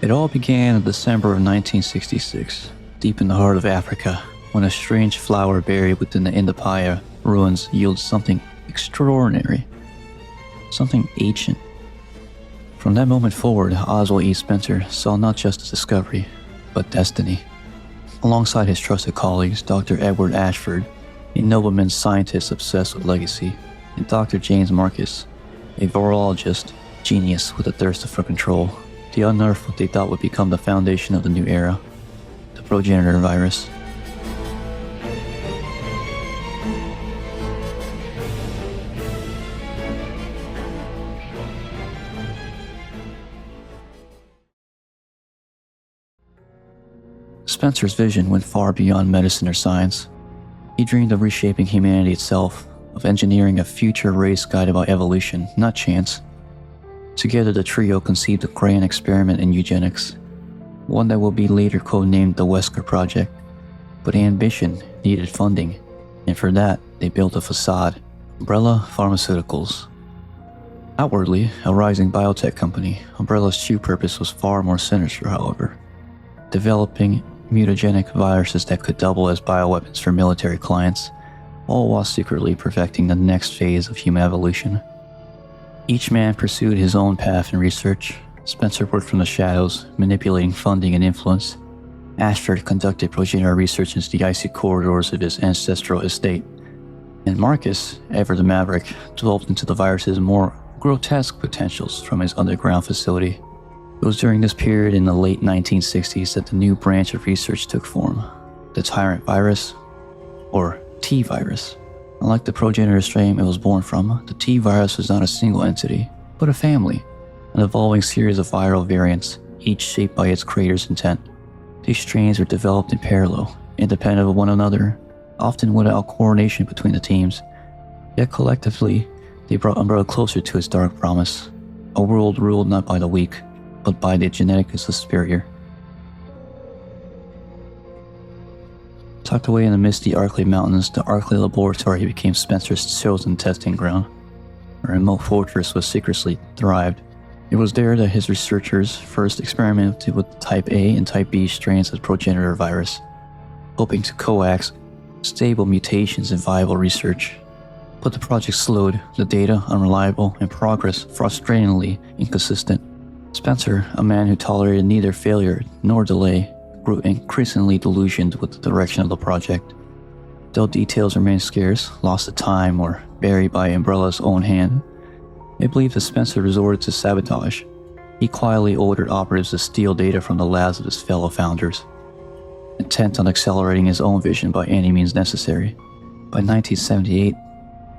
It all began in December of 1966, deep in the heart of Africa, when a strange flower buried within the Indapaya ruins yielded something extraordinary, something ancient. From that moment forward, Oswald E. Spencer saw not just a discovery, but destiny. Alongside his trusted colleagues, Dr. Edward Ashford, a nobleman scientist obsessed with legacy, and Dr. James Marcus, a virologist genius with a thirst for control, they unearthed what they thought would become the foundation of the new era, the progenitor virus. Spencer's vision went far beyond medicine or science. He dreamed of reshaping humanity itself, of engineering a future race guided by evolution, not chance. Together the trio conceived a grand experiment in eugenics, one that will be later codenamed the Wesker Project. But ambition needed funding, and for that they built a facade, Umbrella Pharmaceuticals. Outwardly, a rising biotech company, Umbrella's true purpose was far more sinister, however. Developing mutagenic viruses that could double as bioweapons for military clients, all while secretly perfecting the next phase of human evolution. Each man pursued his own path in research. Spencer worked from the shadows, manipulating funding and influence. Ashford conducted progenitor research into the icy corridors of his ancestral estate. And Marcus, ever the maverick, delved into the virus's more grotesque potentials from his underground facility. It was during this period in the late 1960s that the new branch of research took form, the tyrant virus, or T-virus. Unlike the progenitor strain it was born from, the T-virus was not a single entity, but a family, an evolving series of viral variants, each shaped by its creator's intent. These strains were developed in parallel, independent of one another, often without coordination between the teams, yet collectively, they brought Umbrella closer to its dark promise, a world ruled not by the weak, but by the genetically superior. Tucked away in the misty Arklay Mountains, the Arklay Laboratory became Spencer's chosen testing ground. A remote fortress was secretly thrived. It was there that his researchers first experimented with Type A and Type B strains of progenitor virus, hoping to coax stable mutations in viable research. But the project slowed, the data unreliable, and progress frustratingly inconsistent. Spencer, a man who tolerated neither failure nor delay, grew increasingly delusioned with the direction of the project. Though details remained scarce, lost to time, or buried by Umbrella's own hand, they believed that Spencer resorted to sabotage. He quietly ordered operatives to steal data from the labs of his fellow founders, intent on accelerating his own vision by any means necessary. By 1978,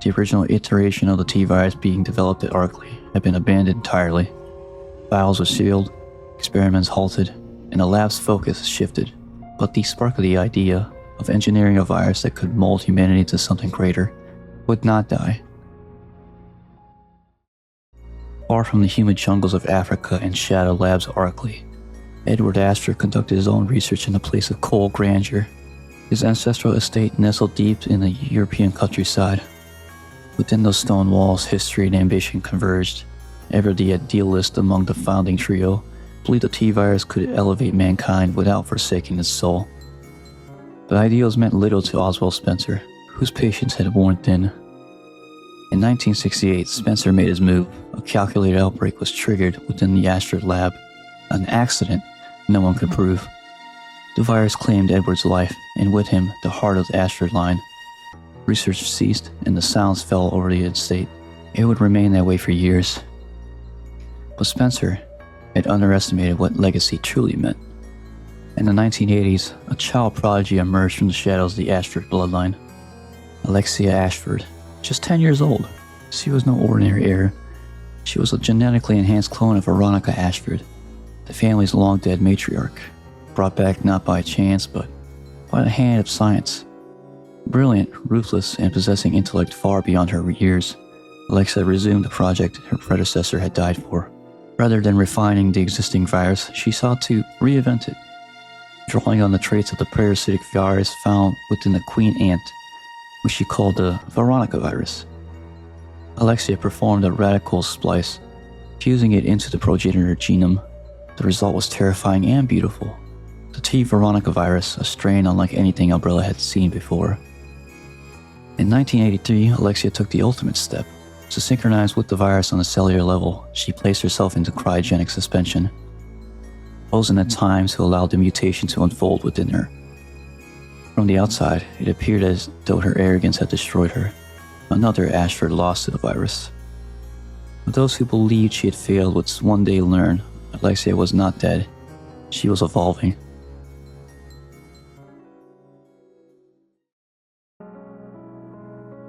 the original iteration of the T-virus being developed at Arklay had been abandoned entirely. Files were sealed, experiments halted, and the lab's focus shifted. But the spark of the idea of engineering a virus that could mold humanity into something greater would not die. Far from the humid jungles of Africa and shadow labs of Arklay, Edward Ashford conducted his own research in a place of cold grandeur. His ancestral estate nestled deep in the European countryside. Within those stone walls, history and ambition converged. Ever the idealist among the founding trio, believed the T-virus could elevate mankind without forsaking its soul. But ideals meant little to Oswald Spencer, whose patience had worn thin. In 1968, Spencer made his move. A calculated outbreak was triggered within the Ashford lab. An accident no one could prove. The virus claimed Edward's life, and with him, the heart of the Ashford line. Research ceased, and the sounds fell over the estate. It would remain that way for years. But Spencer had underestimated what legacy truly meant. In the 1980s, a child prodigy emerged from the shadows of the Ashford bloodline. Alexia Ashford, just 10 years old. She was no ordinary heir. She was a genetically enhanced clone of Veronica Ashford, the family's long-dead matriarch, brought back not by chance, but by the hand of science. Brilliant, ruthless, and possessing intellect far beyond her years, Alexia resumed the project her predecessor had died for. Rather than refining the existing virus, she sought to reinvent it, drawing on the traits of the parasitic virus found within the queen ant, which she called the Veronica virus. Alexia performed a radical splice, fusing it into the progenitor genome. The result was terrifying and beautiful. The T. Veronica virus, a strain unlike anything Umbrella had seen before. In 1983, Alexia took the ultimate step. To synchronize with the virus on a cellular level, she placed herself into cryogenic suspension, frozen at times to allow the mutation to unfold within her. From the outside, it appeared as though her arrogance had destroyed her. Another Ashford lost to the virus. But those who believed she had failed would one day learn Alexia was not dead. She was evolving.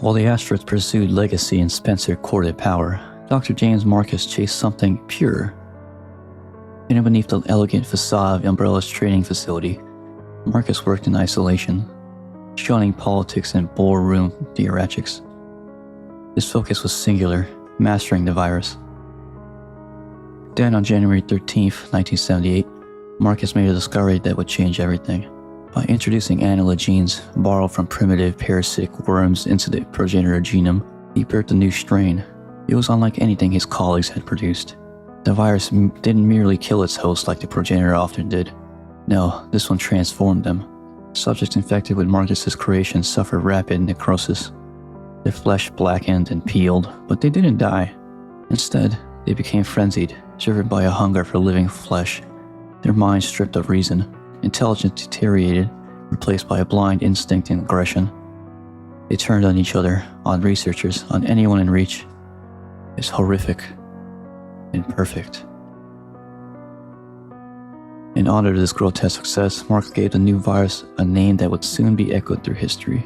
While the Ashfords pursued legacy and Spencer courted power, Dr. James Marcus chased something purer. Hidden beneath the elegant facade of Umbrella's training facility, Marcus worked in isolation, shunning politics and ballroom theatrics. His focus was singular, mastering the virus. Then on January 13th, 1978, Marcus made a discovery that would change everything. By introducing analyte genes borrowed from primitive parasitic worms into the progenitor genome, he birthed a new strain. It was unlike anything his colleagues had produced. The virus didn't merely kill its host like the progenitor often did. No, this one transformed them. Subjects infected with Marcus's creation suffered rapid necrosis. Their flesh blackened and peeled, but they didn't die. Instead, they became frenzied, driven by a hunger for living flesh. Their minds stripped of reason. Intelligence deteriorated, replaced by a blind instinct and aggression. They turned on each other, on researchers, on anyone in reach. It's horrific and perfect. In honor of this grotesque success, Mark gave the new virus a name that would soon be echoed through history.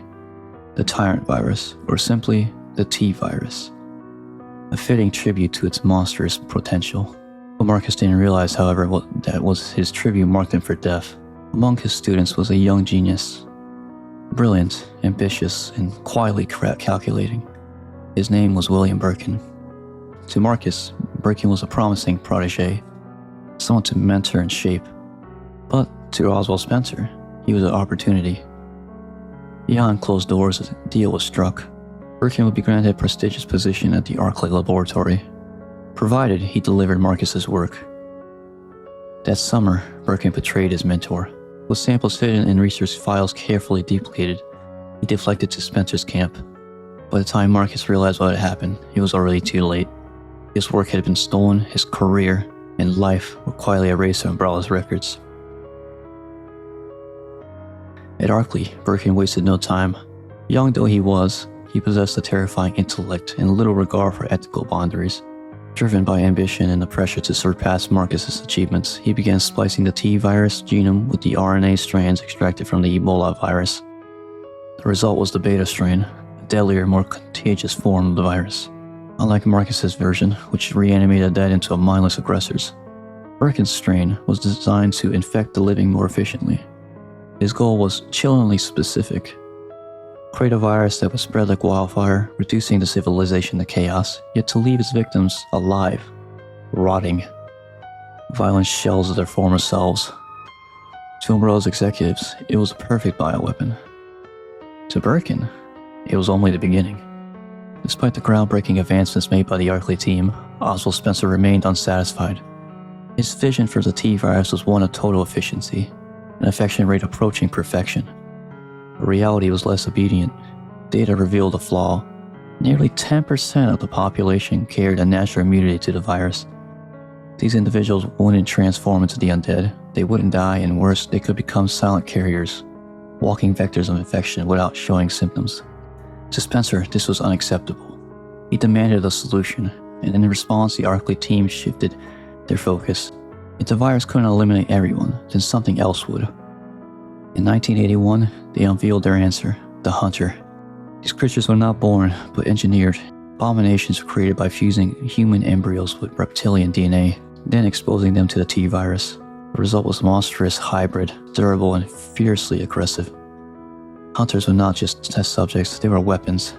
The Tyrant Virus, or simply the T-Virus. A fitting tribute to its monstrous potential. But Marcus didn't realize, however, that was his tribute marked him for death. Among his students was a young genius. Brilliant, ambitious, and quietly calculating. His name was William Birkin. To Marcus, Birkin was a promising protege, someone to mentor and shape. But to Oswald Spencer, he was an opportunity. Beyond closed doors, a deal was struck. Birkin would be granted a prestigious position at the Arclay Laboratory, provided he delivered Marcus's work. That summer, Birkin betrayed his mentor. With samples hidden in research files carefully duplicated, he deflected to Spencer's camp. By the time Marcus realized what had happened, it was already too late. His work had been stolen, his career and life were quietly erased from Umbrella's records. At Arclay, Birkin wasted no time. Young though he was, he possessed a terrifying intellect and little regard for ethical boundaries. Driven by ambition and the pressure to surpass Marcus's achievements, he began splicing the T-virus genome with the RNA strands extracted from the Ebola virus. The result was the beta strain, a deadlier, more contagious form of the virus. Unlike Marcus's version, which reanimated dead into mindless aggressors, Birkin's strain was designed to infect the living more efficiently. His goal was chillingly specific. Create a virus that would spread like wildfire, reducing the civilization to chaos, yet to leave its victims alive, rotting, violent shells of their former selves. To Umbrella's executives, it was a perfect bioweapon. To Birkin, it was only the beginning. Despite the groundbreaking advancements made by the Arclay team, Oswald Spencer remained unsatisfied. His vision for the T-virus was one of total efficiency, an infection rate approaching perfection. But reality was less obedient. Data revealed a flaw. Nearly 10% of the population carried a natural immunity to the virus. These individuals wouldn't transform into the undead. They wouldn't die, and worse, they could become silent carriers, walking vectors of infection without showing symptoms. To Spencer, this was unacceptable. He demanded a solution, and in response, the Arclay team shifted their focus. If the virus couldn't eliminate everyone, then something else would. In 1981, they unveiled their answer, the Hunter. These creatures were not born, but engineered. Abominations were created by fusing human embryos with reptilian DNA, then exposing them to the T-virus. The result was a monstrous hybrid, durable and fiercely aggressive. Hunters were not just test subjects, they were weapons,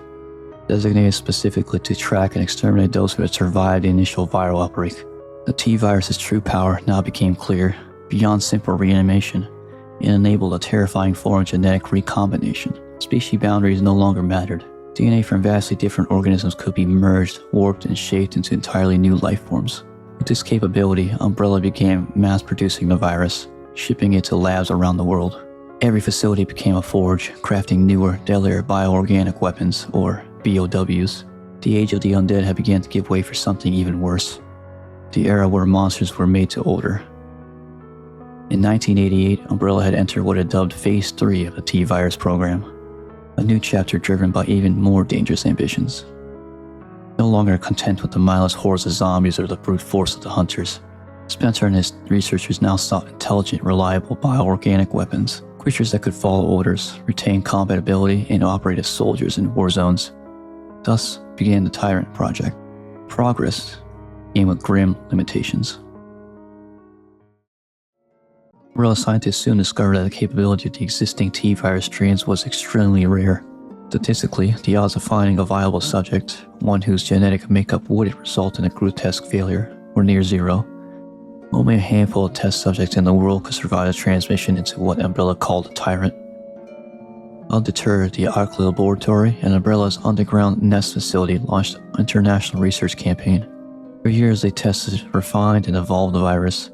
designated specifically to track and exterminate those who had survived the initial viral outbreak. The T-virus's true power now became clear. Beyond simple reanimation, it enabled a terrifying form of genetic recombination. Species boundaries no longer mattered. DNA from vastly different organisms could be merged, warped, and shaped into entirely new life forms. With this capability, Umbrella began mass-producing the virus, shipping it to labs around the world. Every facility became a forge, crafting newer, deadlier bioorganic weapons, or BOWs. The age of the undead had begun to give way for something even worse. The era where monsters were made to order. In 1988, Umbrella had entered what it dubbed Phase 3 of the T-Virus program, a new chapter driven by even more dangerous ambitions. No longer content with the mindless hordes of zombies or the brute force of the hunters, Spencer and his researchers now sought intelligent, reliable bioorganic weapons, creatures that could follow orders, retain combat ability, and operate as soldiers in war zones. Thus began the Tyrant Project. Progress came with grim limitations. Umbrella scientists soon discovered that the capability of the existing T-virus strains was extremely rare. Statistically, the odds of finding a viable subject, one whose genetic makeup wouldn't result in a grotesque failure, were near zero. Only a handful of test subjects in the world could survive the transmission into what Umbrella called a Tyrant. Undeterred, the Arc Laboratory and Umbrella's underground nest facility launched an international research campaign. For years they tested, refined, and evolved the virus,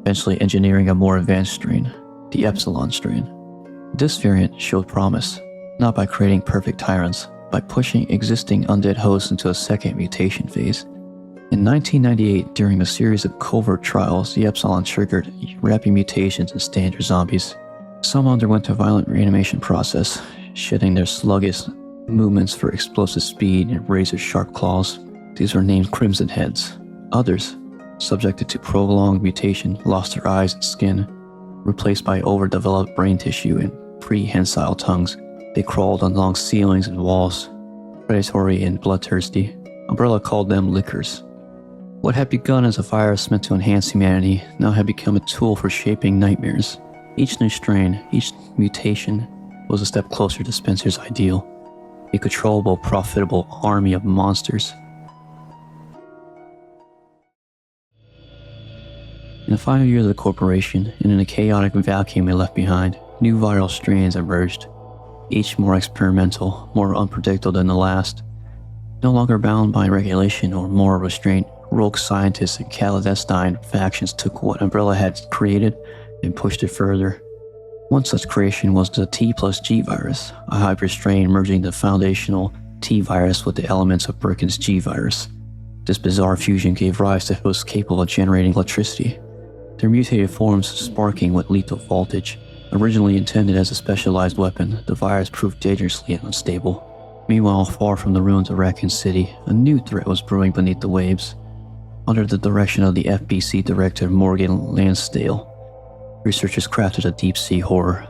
eventually engineering a more advanced strain, the Epsilon strain. This variant showed promise, not by creating perfect tyrants, by pushing existing undead hosts into a second mutation phase. In 1998, during a series of covert trials, the Epsilon triggered rapid mutations in standard zombies. Some underwent a violent reanimation process, shedding their sluggish movements for explosive speed and razor-sharp claws. These were named Crimson Heads. Others, subjected to prolonged mutation, lost their eyes and skin, replaced by overdeveloped brain tissue and prehensile tongues. They crawled along ceilings and walls, predatory and bloodthirsty. Umbrella called them lickers. What had begun as a virus meant to enhance humanity now had become a tool for shaping nightmares. Each new strain, each mutation, was a step closer to Spencer's ideal, a controllable, profitable army of monsters. In the final years of the corporation, and in the chaotic vacuum it left behind, new viral strains emerged, each more experimental, more unpredictable than the last. No longer bound by regulation or moral restraint, rogue scientists and clandestine factions took what Umbrella had created and pushed it further. One such creation was the T plus G virus, a hybrid strain merging the foundational T virus with the elements of Birkin's G virus. This bizarre fusion gave rise to hosts capable of generating electricity, their mutated forms sparking with lethal voltage. Originally intended as a specialized weapon, the virus proved dangerously unstable. Meanwhile, far from the ruins of Raccoon City, a new threat was brewing beneath the waves. Under the direction of the FBC director Morgan Lansdale, researchers crafted a deep-sea horror,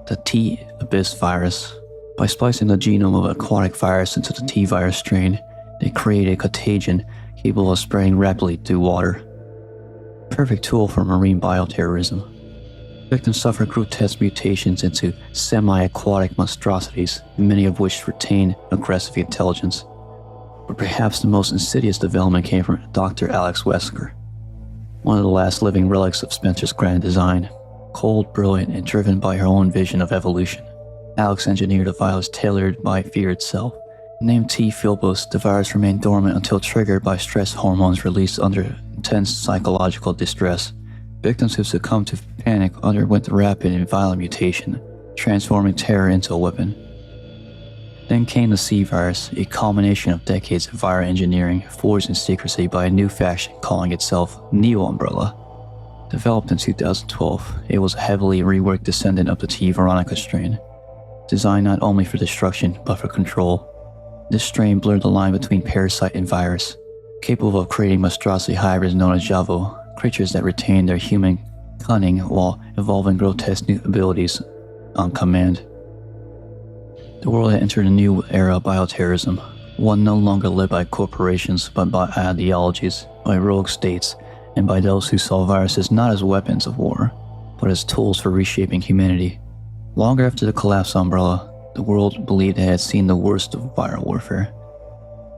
the T-Abyss virus. By splicing the genome of an aquatic virus into the T-virus strain, they created a contagion capable of spreading rapidly through water. Perfect tool for marine bioterrorism. Victims suffered grotesque mutations into semi-aquatic monstrosities, many of which retained aggressive intelligence. But perhaps the most insidious development came from Dr. Alex Wesker, one of the last living relics of Spencer's grand design. Cold, brilliant, and driven by her own vision of evolution, Alex engineered a virus tailored by fear itself. Named T. Philbos, the virus remained dormant until triggered by stress hormones released under intense psychological distress. Victims who succumbed to panic underwent rapid and violent mutation, transforming terror into a weapon. Then came the C virus, a culmination of decades of viral engineering, forged in secrecy by a new faction calling itself Neo Umbrella. Developed in 2012, it was a heavily reworked descendant of the T Veronica strain, designed not only for destruction but for control. This strain blurred the line between parasite and virus, capable of creating monstrosity hybrids known as Javo, creatures that retain their human cunning while evolving grotesque new abilities on command. The world had entered a new era of bioterrorism, one no longer led by corporations but by ideologies, by rogue states, and by those who saw viruses not as weapons of war, but as tools for reshaping humanity. Long after the collapse of Umbrella, the world believed it had seen the worst of viral warfare.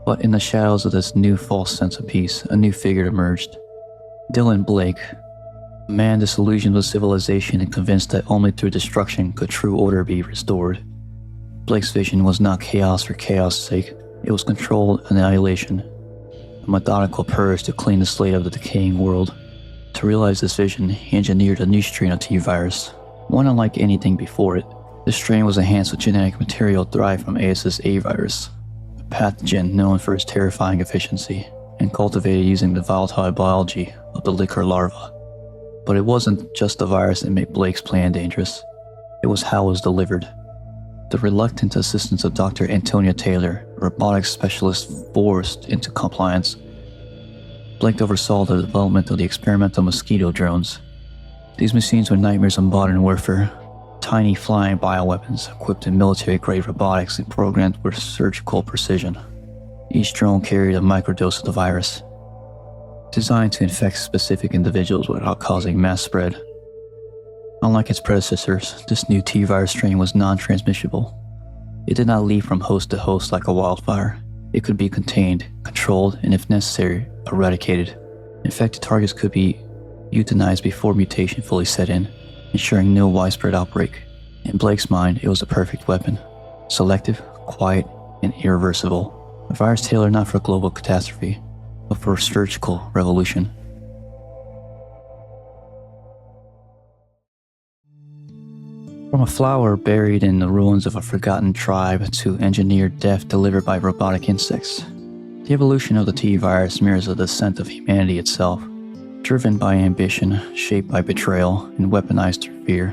But in the shadows of this new false sense of peace, a new figure emerged. Dylan Blake, a man disillusioned with civilization and convinced that only through destruction could true order be restored. Blake's vision was not chaos for chaos' sake, it was controlled annihilation. a methodical purge to clean the slate of the decaying world. To realize this vision, he engineered a new strain of T-virus, one unlike anything before it. This strain was enhanced with genetic material derived from Aes's A-virus, a pathogen known for its terrifying efficiency, and cultivated using the volatile biology of the liquor larva. But it wasn't just the virus that made Blake's plan dangerous. It was how it was delivered. The reluctant assistance of Dr. Antonia Taylor, a robotics specialist forced into compliance, Blake oversaw the development of the experimental mosquito drones. These machines were nightmares of modern warfare, tiny flying bioweapons equipped in military-grade robotics and programmed with surgical precision. Each drone carried a microdose of the virus, designed to infect specific individuals without causing mass spread. Unlike its predecessors, this new T-virus strain was non-transmissible. It did not leap from host to host like a wildfire. It could be contained, controlled, and if necessary, eradicated. Infected targets could be euthanized before mutation fully set in, ensuring no widespread outbreak. In Blake's mind, it was the perfect weapon. Selective, quiet, and irreversible. A virus tailored not for global catastrophe, but for surgical revolution. From a flower buried in the ruins of a forgotten tribe to engineered death delivered by robotic insects, the evolution of the T-virus mirrors the descent of humanity itself. Driven by ambition, shaped by betrayal, and weaponized through fear,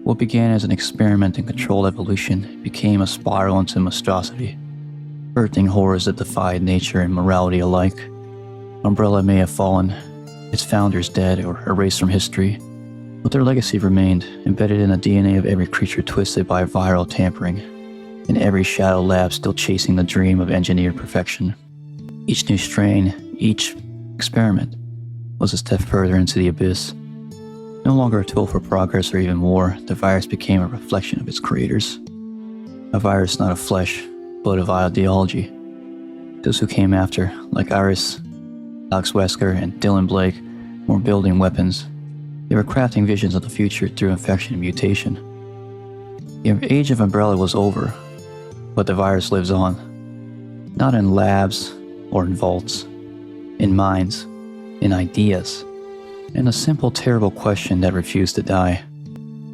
what began as an experiment in controlled evolution became a spiral into monstrosity, birthing horrors that defied nature and morality alike. Umbrella may have fallen, its founders dead or erased from history, but their legacy remained, embedded in the DNA of every creature twisted by viral tampering, and every shadow lab still chasing the dream of engineered perfection. Each new strain, each experiment, was a step further into the abyss. No longer a tool for progress or even war, the virus became a reflection of its creators. A virus not of flesh, but of ideology. Those who came after, like Alex Wesker and Dylan Blake, were building weapons. They were crafting visions of the future through infection and mutation. The age of Umbrella was over, but the virus lives on. Not in labs or in vaults, in minds, in ideas, and a simple, terrible question that refused to die.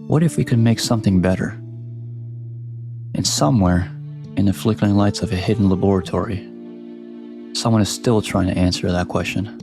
What if we could make something better? And somewhere, in the flickering lights of a hidden laboratory, someone is still trying to answer that question.